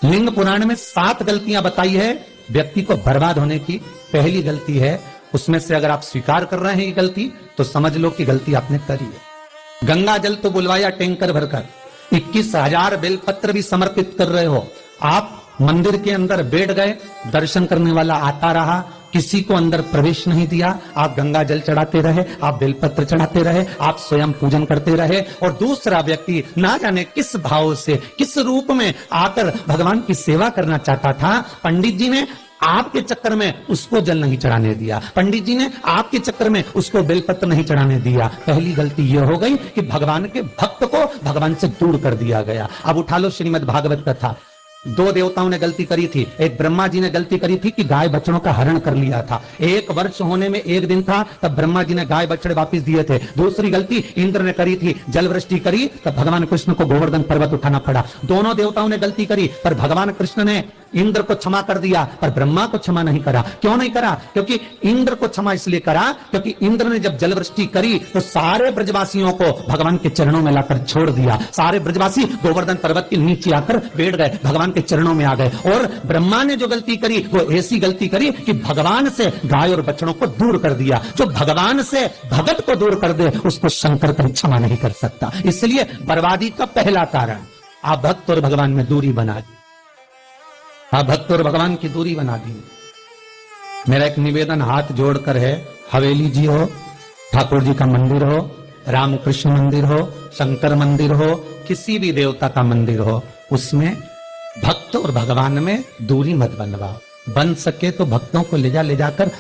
लिंग पुराण में 7 गलतियां बताई है व्यक्ति को बर्बाद होने की। पहली गलती है, उसमें से अगर आप स्वीकार कर रहे हैं ये गलती, तो समझ लो कि गलती आपने करी है। गंगा जल तो बुलवाया टैंकर भरकर, 21,000 बेलपत्र भी समर्पित कर रहे हो। आप मंदिर के अंदर बैठ गए, दर्शन करने वाला आता रहा, किसी को अंदर प्रवेश नहीं दिया। आप गंगा जल चढ़ाते रहे, आप बेलपत्र चढ़ाते रहे, आप स्वयं पूजन करते रहे, और दूसरा व्यक्ति ना जाने किस भाव से, किस रूप में आकर भगवान की सेवा करना चाहता था। पंडित जी ने आपके चक्कर में उसको जल नहीं चढ़ाने दिया, पंडित जी ने आपके चक्कर में उसको बेलपत्र नहीं चढ़ाने दिया। पहली गलती यह हो गई कि भगवान के भक्त को भगवान से दूर कर दिया गया। अब उठा लो श्रीमद् भागवत कथा। 2 देवताओं ने गलती करी थी। एक ब्रह्मा जी ने गलती करी थी कि गाय बछड़ों का हरण कर लिया था। 1 वर्ष होने में 1 दिन था, तब ब्रह्मा जी ने गाय बछड़े वापस दिए थे। दूसरी गलती इंद्र ने करी थी, जल वृष्टि करी, तब भगवान कृष्ण को गोवर्धन पर्वत उठाना पड़ा। दोनों देवताओं ने गलती करी, पर भगवान कृष्ण ने इंद्र को क्षमा कर दिया, पर ब्रह्मा को क्षमा नहीं करा। क्यों नहीं करा? क्योंकि इंद्र को क्षमा इसलिए करा क्योंकि इंद्र ने जब जल वृष्टि करी तो सारे ब्रजवासियों को भगवान के चरणों में लाकर छोड़ दिया। सारे ब्रजवासी गोवर्धन पर्वत के नीचे आकर बैठ गए, भगवान के चरणों में आ गए। और ब्रह्मा ने जो गलती करी वो ऐसी गलती करी कि भगवान से गाय और बछड़ों को दूर कर दिया। जो भगवान से भगत को दूर कर दे उसको शंकर कभी क्षमा नहीं कर सकता। इसलिए बर्बादी का पहला कारण आप भक्त और भगवान में दूरी बना दी। आप भक्त और भगवान की दूरी बना दी। मेरा एक निवेदन हाथ जोड़कर है, हवेली जी हो, ठाकुर जी का मंदिर हो, रामकृष्ण मंदिर हो, शंकर मंदिर हो, किसी भी देवता का मंदिर हो, उसमें भक्त और भगवान में दूरी मत बनवाओ। बन सके तो भक्तों को ले जाकर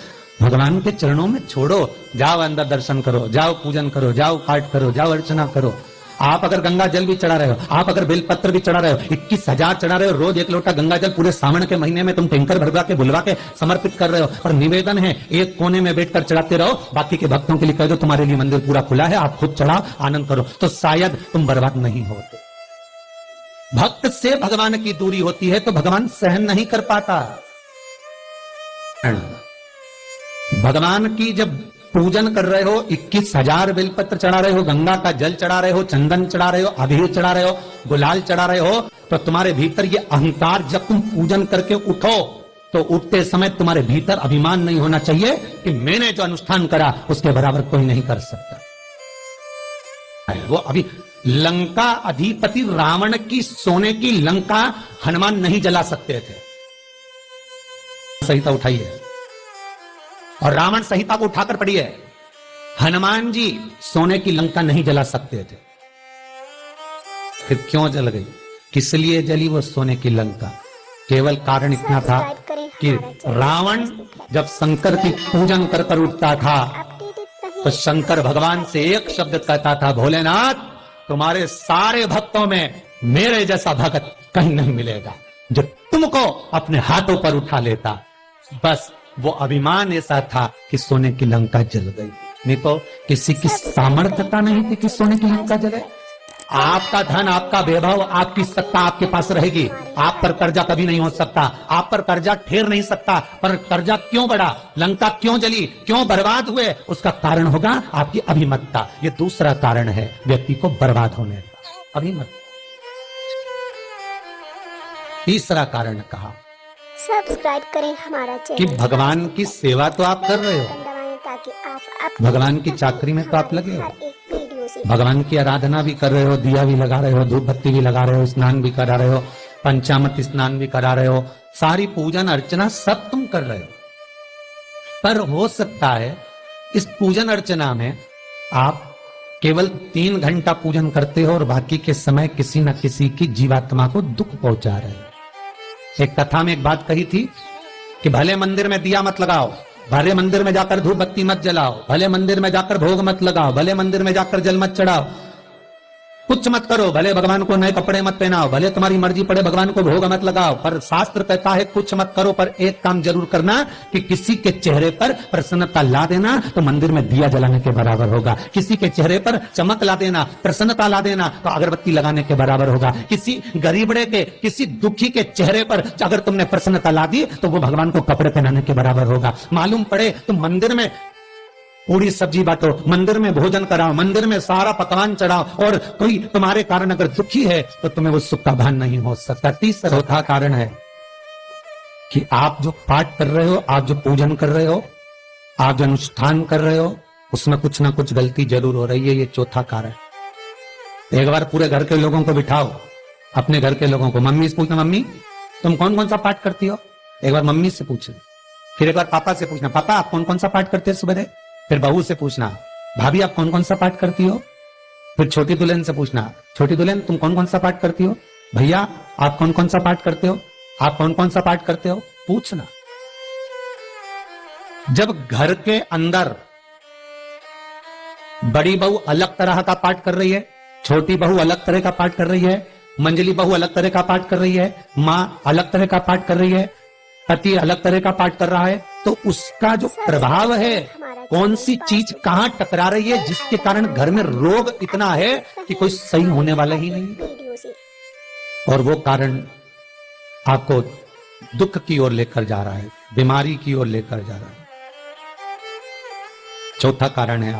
भगवान के चरणों में छोड़ो। जाओ अंदर दर्शन करो, जाओ पूजन करो, जाओ पाठ करो, जाओ अर्चना करो। आप अगर गंगा जल भी चढ़ा रहे हो, आप अगर बेलपत्र भी चढ़ा रहे हो, 21,000 चढ़ा रहे हो, रोज 1 लोटा गंगा जल पूरे सावन के महीने में तुम टैंकर भरवा के बुलवा के समर्पित कर रहे हो, और निवेदन है एक कोने में बैठकर चढ़ाते रहो, बाकी के भक्तों के लिए कह दो तुम्हारे लिए मंदिर पूरा खुला है, आप खुद चढ़ाओ, आनंद करो, तो शायद तुम बर्बाद नहीं होते। भक्त से भगवान की दूरी होती है तो भगवान सहन नहीं कर पाता। भगवान की जब पूजन कर रहे हो, 21,000 बेलपत्र चढ़ा रहे हो, गंगा का जल चढ़ा रहे हो, चंदन चढ़ा रहे हो, अबीर चढ़ा रहे हो, गुलाल चढ़ा रहे हो, तो तुम्हारे भीतर ये अहंकार, जब तुम पूजन करके उठो तो उठते समय तुम्हारे भीतर अभिमान नहीं होना चाहिए कि मैंने जो अनुष्ठान करा उसके बराबर कोई नहीं कर सकता। वो अभी लंका अधिपति रावण की सोने की लंका हनुमान नहीं जला सकते थे। संहिता उठाइए और रावण संहिता को उठाकर पढ़िए। हनुमान जी सोने की लंका नहीं जला सकते थे। फिर क्यों जल गई? किस लिए जली वो सोने की लंका? केवल कारण इतना था कि रावण जब शंकर की पूजन कर कर उठता था तो शंकर भगवान से एक शब्द कहता था, भोलेनाथ तुम्हारे सारे भक्तों में मेरे जैसा भक्त कहीं नहीं मिलेगा जो तुमको अपने हाथों पर उठा लेता। बस वो अभिमान ऐसा था कि सोने की लंका जल गई। नहीं तो किसी की सामर्थ्यता नहीं थी कि सोने की लंका जले। आपका धन, आपका वैभव, आपकी सत्ता आपके पास रहेगी, आप पर कर्जा कभी नहीं हो सकता, आप पर कर्जा ठहर नहीं सकता। पर कर्जा क्यों बढ़ा, लंका क्यों जली, क्यों बर्बाद हुए, उसका कारण होगा आपकी अभिमतता। ये दूसरा कारण है व्यक्ति को बर्बाद होने का, अभिमतता। तीसरा कारण कहा सब्सक्राइब करें हमारा चैनल कि भगवान की सेवा तो आप कर रहे हो, ताकि आप भगवान की चाकरी में तो आप लगे हो, भगवान की आराधना भी कर रहे हो, दिया भी लगा रहे हो, धूप बत्ती भी लगा रहे हो, स्नान भी करा रहे हो, पंचामृत स्नान भी करा रहे हो, सारी पूजन अर्चना सब तुम कर रहे हो। पर हो सकता है इस पूजन अर्चना में आप केवल 3 घंटा पूजन करते हो और बाकी के समय किसी न किसी की जीवात्मा को दुख पहुंचा रहे हो। एक कथा में एक बात कही थी कि भले मंदिर में दिया मत लगाओ, भले मंदिर में जाकर धूप बत्ती मत जलाओ, भले मंदिर में जाकर भोग मत लगाओ, भले मंदिर में जाकर जल मत चढ़ाओ, कुछ मत करो, भले भगवान को नए कपड़े मत पहनाओ, भले तुम्हारी मर्जी पड़े भगवान को भोग मत लगाओ, पर शास्त्र कहता है कुछ मत करो, पर एक काम जरूर करना कि किसी के चेहरे पर प्रसन्नता ला देना तो मंदिर में दिया जलाने के बराबर होगा। किसी के चेहरे पर चमक ला देना, प्रसन्नता ला देना तो अगरबत्ती लगाने के बराबर होगा। किसी गरीबड़े के, किसी दुखी के चेहरे पर अगर तुमने प्रसन्नता ला दी तो वो भगवान को कपड़े पहनाने के बराबर होगा। मालूम पड़े तुम मंदिर में पूरी सब्जी बांटो, मंदिर में भोजन कराओ, मंदिर में सारा पकवान चढ़ाओ, और कोई तुम्हारे कारण अगर दुखी है तो तुम्हें वो सुख का भान नहीं हो सकता। तीसरा चौथा कारण है कि आप जो पाठ कर रहे हो, आप जो पूजन कर रहे हो, आप जो अनुष्ठान कर रहे हो, उसमें कुछ ना कुछ गलती जरूर हो रही है। ये चौथा कारण। एक बार पूरे घर के लोगों को बिठाओ, अपने घर के लोगों को, मम्मी से पूछना, मम्मी तुम कौन कौन सा पाठ करती हो? एक बार मम्मी से पूछना, फिर एक बार पापा से पूछना, पापा आप कौन कौन सा पाठ करते हैं सुबह? फिर बहू से पूछना, भाभी आप कौन कौन सा पाठ करती हो? फिर छोटी दुल्हन से पूछना, छोटी दुल्हन तुम कौन कौन सा पाठ करती हो? भैया आप कौन कौन सा पाठ करते हो? आप कौन कौन सा पाठ करते हो? पूछना। जब घर के अंदर बड़ी बहू अलग तरह का पाठ कर रही है, छोटी बहू अलग तरह का पाठ कर रही है, मंजली बहू अलग तरह का पाठ कर रही है, मां अलग तरह का पाठ कर रही है, पति अलग तरह का पाठ कर रहा है, तो उसका जो प्रभाव है, कौन सी चीज कहां टकरा रही है, जिसके कारण घर में रोग इतना है कि कोई सही होने वाला ही नहीं। और वो कारण आपको दुख की ओर लेकर जा रहा है, बीमारी की ओर लेकर जा रहा है। चौथा कारण है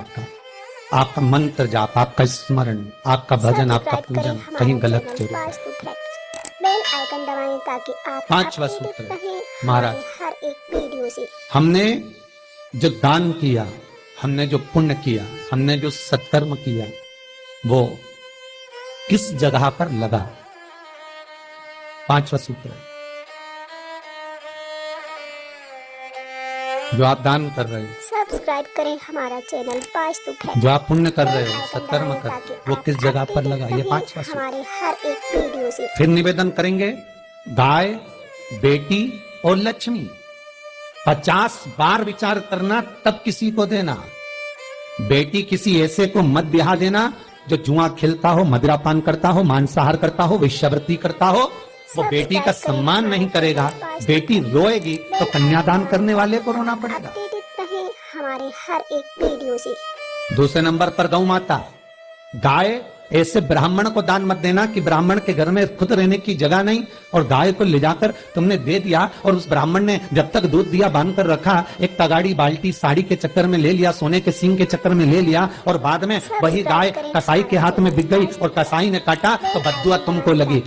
आपका मंत्र जाप, आपका स्मरण, आपका भजन, आपका पूजन कहीं गलत चल। बेल आइकन दबाएं ताकि आप पांचवा अपडेट सूत्र रहें महाराज, हर एक वीडियो से। हमने जो दान किया, हमने जो पुण्य किया, हमने जो सत्कर्म किया, वो किस जगह पर लगा? पांचवा सूत्र है। जो आप दान कर रहे हो, सब्सक्राइब करें हमारा चैनल वास्तु फैक्ट। जो आप पुण्य कर रहे हो, सत्कर्म कर रहे हो, वो किस जगह पर लगा? ये पांचवा सूत्र। हमारे हर एक वीडियो से। फिर निवेदन करेंगे, गाय, बेटी और लक्ष्मी 50 बार विचार करना, तब किसी को देना। बेटी किसी ऐसे को मत ब्याह देना जो जुआ खेलता हो, मदिरापान करता हो, मांसाहार करता हो, वेश्यावृत्ति करता हो। वो बेटी का सम्मान नहीं करेगा, बेटी रोएगी तो कन्यादान करने वाले को रोना पड़ेगा। अपडेट रहें हमारे हर एक वीडियो से। दूसरे नंबर पर गौ माता, गाय ऐसे ब्राह्मण को दान मत देना कि ब्राह्मण के घर में खुद रहने की जगह नहीं, और गाय को ले जाकर तुमने दे दिया, और उस ब्राह्मण ने जब तक दूध दिया बांध कर रखा, एक तगाड़ी बाल्टी साड़ी के चक्कर में ले लिया, सोने के सींग के चक्कर में ले लिया, और बाद में वही गाय कसाई के हाथ में बिक गई और कसाई ने काटा तो बद्दुआ तुमको लगी।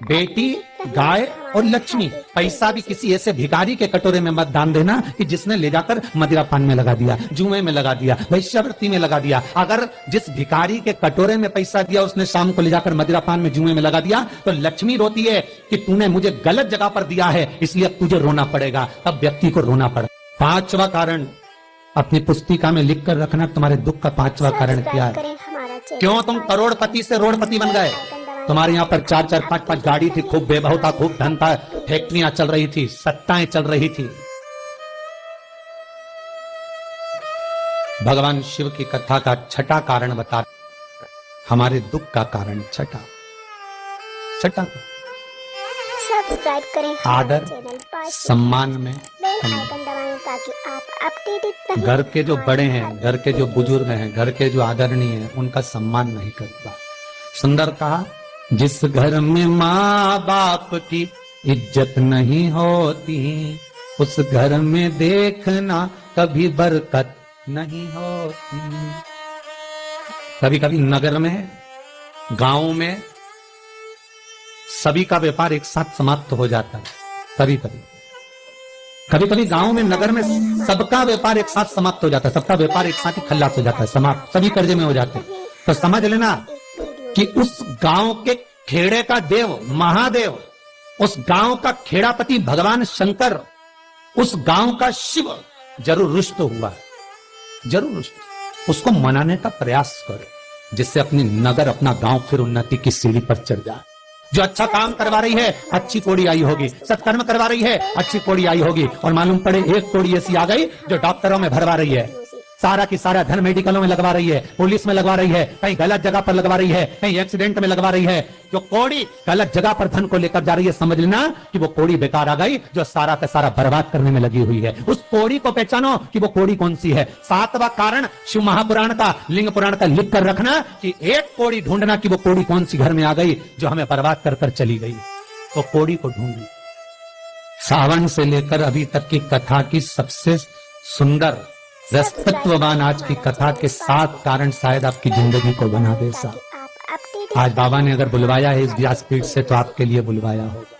बेटी, गाय और लक्ष्मी, पैसा भी किसी ऐसे भिखारी के कटोरे में मत दान देना कि जिसने ले जाकर मदिरापान में लगा दिया, जुए में लगा दिया, वैश्यावृत्ति में लगा दिया। अगर जिस भिखारी के कटोरे में पैसा दिया उसने शाम को ले जाकर मदिरापान में, जुए में लगा दिया, तो लक्ष्मी रोती है कि तूने मुझे गलत जगह पर दिया है, इसलिए अब तुझे रोना पड़ेगा। तब व्यक्ति को रोना पड़ेगा। पांचवा कारण अपनी पुस्तिका में लिख कर रखना, तुम्हारे दुख का पांचवा कारण क्या है? क्यों तुम करोड़पति से रोड़पति बन गए? तुम्हारे यहाँ पर 4-4, 5-5 गाड़ी थी, खूब बेबहू था, खूब धन था, फैक्ट्रियां चल रही थी, सत्ताएं चल रही थी। भगवान शिव की कथा का छठा कारण बता, हमारे दुख का कारण छठा। सब्सक्राइब करें आदर, सम्मान में बेल आइकन दबाएं ताकि आप अपडेटेड रहें। घर के जो बड़े हैं, घर के जो बुजुर्ग हैं, घर के जो आदरणीय हैं, उनका सम्मान नहीं करता। सुंदर कहा, जिस घर में माँ बाप की इज्जत नहीं होती, उस घर में देखना कभी बरकत नहीं होती। कभी कभी नगर में, गांव में सभी का व्यापार एक साथ समाप्त हो जाता है। कभी कभी गांव में, नगर में सबका व्यापार एक साथ समाप्त हो जाता है, सबका व्यापार एक साथ ही खल्लास हो जाता है, समाप्त, सभी कर्जे में हो जाते हैं। तो समझ लेना कि उस गांव के खेड़े का देव महादेव, उस गांव का खेड़ापति भगवान शंकर, उस गांव का शिव जरूर रुष्ट हुआ, जरूर रुष्ट। उसको मनाने का प्रयास करो, जिससे अपनी नगर, अपना गांव फिर उन्नति की सीढ़ी पर चढ़ जाए। जो अच्छा काम करवा रही है, अच्छी कोड़ी आई होगी, सत्कर्म करवा रही है, अच्छी कोड़ी आई होगी, और मालूम पड़े एक कोड़ी ऐसी आ गई जो डॉक्टरों में भरवा रही है, सारा की सारा धन मेडिकलों में लगवा रही है, पुलिस में लगवा रही है, कहीं गलत जगह पर लगवा रही है, कहीं एक्सीडेंट में लगवा रही है। जो कोड़ी गलत जगह पर धन को लेकर जा रही है, समझ लेना कि वो कोड़ी बेकार आ गई, जो सारा का सारा बर्बाद करने में लगी हुई है। उस कोड़ी को पहचानो कि वो कोड़ी कौन सी है। सातवां कारण शिव महापुराण का, लिंग पुराण का लिख कर रखना कि एक कोड़ी ढूंढना कि वो कोड़ी कौन सी घर में आ गई जो हमें बर्बाद कर कर चली गई। वो कोड़ी को ढूंढनी। सावन से लेकर अभी तक की कथा की सबसे सुंदर, रसतत्ववान आज की कथा के 7 कारण शायद आपकी जिंदगी को बना दे साहब। आप अपडेटेड आज बाबा ने अगर बुलवाया है इस व्यासपीठ से तो आपके लिए बुलवाया होगा।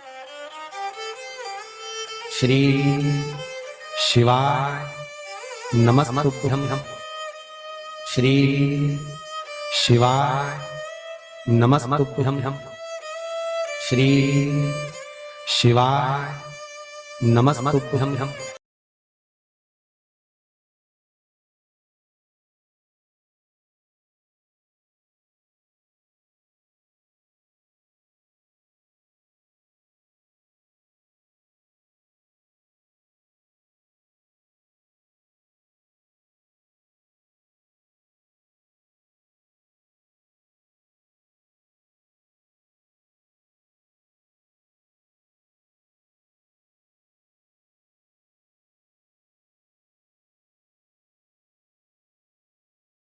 श्री शिवाय नमस्तुभ्यं। श्री शिवाय नमस्तुभ्यं। श्री शिवाय नमस्तुभ्यं।